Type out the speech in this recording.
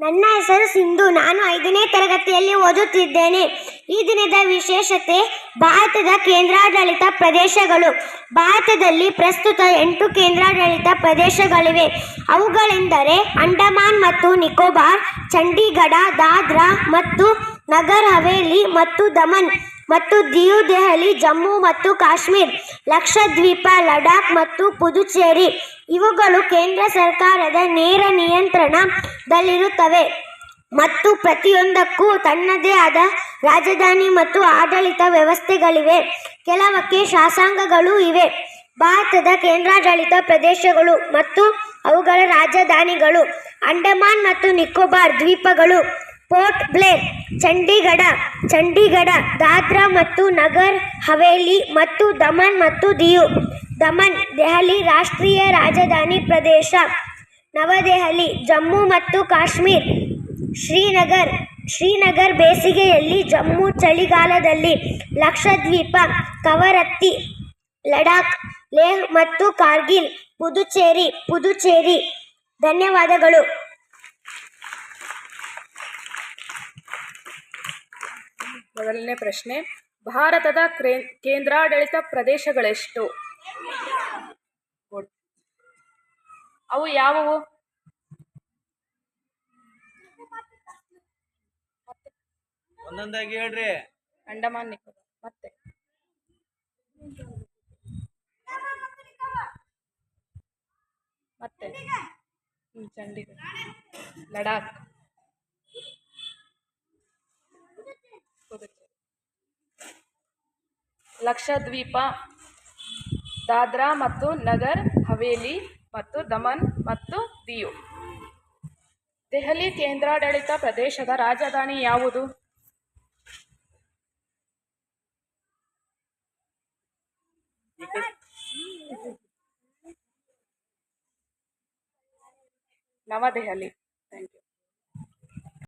ನನ್ನ ಹೆಸರು ಸಿಂಧು. ನಾನು 5ನೇ ತರಗತಿಯಲ್ಲಿ ಓದುತ್ತಿದ್ದೇನೆ. ಈ ದಿನದ ವಿಶೇಷತೆ ಭಾರತದ ಕೇಂದ್ರಾಡಳಿತ ಪ್ರದೇಶಗಳು. ಭಾರತದಲ್ಲಿ ಪ್ರಸ್ತುತ 8 ಕೇಂದ್ರಾಡಳಿತ ಪ್ರದೇಶಗಳಿವೆ. ಅವುಗಳೆಂದರೆ ಅಂಡಮಾನ್ ಮತ್ತು ನಿಕೋಬಾರ್, ಚಂಡೀಗಢ, ದಾದ್ರಾ ಮತ್ತು ನಗರ್ ಹವೇಲಿ ಮತ್ತು ದಮನ್ ಮತ್ತು ದಿಯು, ದೆಹಲಿ, ಜಮ್ಮು ಮತ್ತು ಕಾಶ್ಮೀರ್, ಲಕ್ಷದ್ವೀಪ, ಲಡಾಖ್ ಮತ್ತು ಪುದುಚೇರಿ. ಇವುಗಳು ಕೇಂದ್ರ ಸರ್ಕಾರದ ನೇರ ನಿಯಂತ್ರಣದಲ್ಲಿರುತ್ತವೆ ಮತ್ತು ಪ್ರತಿಯೊಂದಕ್ಕೂ ತನ್ನದೇ ಆದ ರಾಜಧಾನಿ ಮತ್ತು ಆಡಳಿತ ವ್ಯವಸ್ಥೆಗಳಿವೆ. ಕೆಲವಕ್ಕೆ ಶಾಸನಗಳೂ ಇವೆ. ಭಾರತದ ಕೇಂದ್ರಾಡಳಿತ ಪ್ರದೇಶಗಳು ಮತ್ತು ಅವುಗಳ ರಾಜಧಾನಿಗಳು: ಅಂಡಮಾನ್ ಮತ್ತು ನಿಕೋಬಾರ್ ದ್ವೀಪಗಳು, ಪೋರ್ಟ್ ಬ್ಲೇರ್, ಚಂಡೀಗಢ, ದಾದ್ರಾ ಮತ್ತು ನಗರ್ ಹವೇಲಿ ಮತ್ತು ದಮನ್ ಮತ್ತು ದಿಯು. ದಮನ್, ದೆಹಲಿ ರಾಷ್ಟ್ರೀಯ ರಾಜಧಾನಿ ಪ್ರದೇಶ, ನವದೆಹಲಿ, ಜಮ್ಮು ಮತ್ತು ಕಾಶ್ಮೀರ್, ಶ್ರೀನಗರ್ ಬೇಸಿಗೆಯಲ್ಲಿ, ಜಮ್ಮು ಚಳಿಗಾಲದಲ್ಲಿ, ಲಕ್ಷದ್ವೀಪ, ಕವರತ್ತಿ, ಲಡಾಖ್, ಲೇಹ್ ಮತ್ತು ಕಾರ್ಗಿಲ್, ಪುದುಚೇರಿ. ಧನ್ಯವಾದಗಳು. ಮೊದಲನೇ ಪ್ರಶ್ನೆ: ಭಾರತದ ಕೇಂದ್ರಾಡಳಿತ ಪ್ರದೇಶಗಳೆಷ್ಟು? ಅವು ಯಾವುವು? ಒಂದೊಂದಾಗಿ ಹೇಳ್ರಿ. ಅಂಡಮಾನ್, ನಿಕೋಬಾರ್, ಮತ್ತೆ ಚಂಡೀಗಢ, ಲಡಾಖ್, ಲಕ್ಷದ್ವೀಪ, ದಾದ್ರಾ ಮತ್ತು ನಗರ್ ಹವೇಲಿ ಮತ್ತು ದಮನ್ ಮತ್ತು ದಿಯು. ದೆಹಲಿ ಕೇಂದ್ರಾಡಳಿತ ಪ್ರದೇಶದ ರಾಜಧಾನಿ ಯಾವುದು? ನವದೆಹಲಿ. Thank you.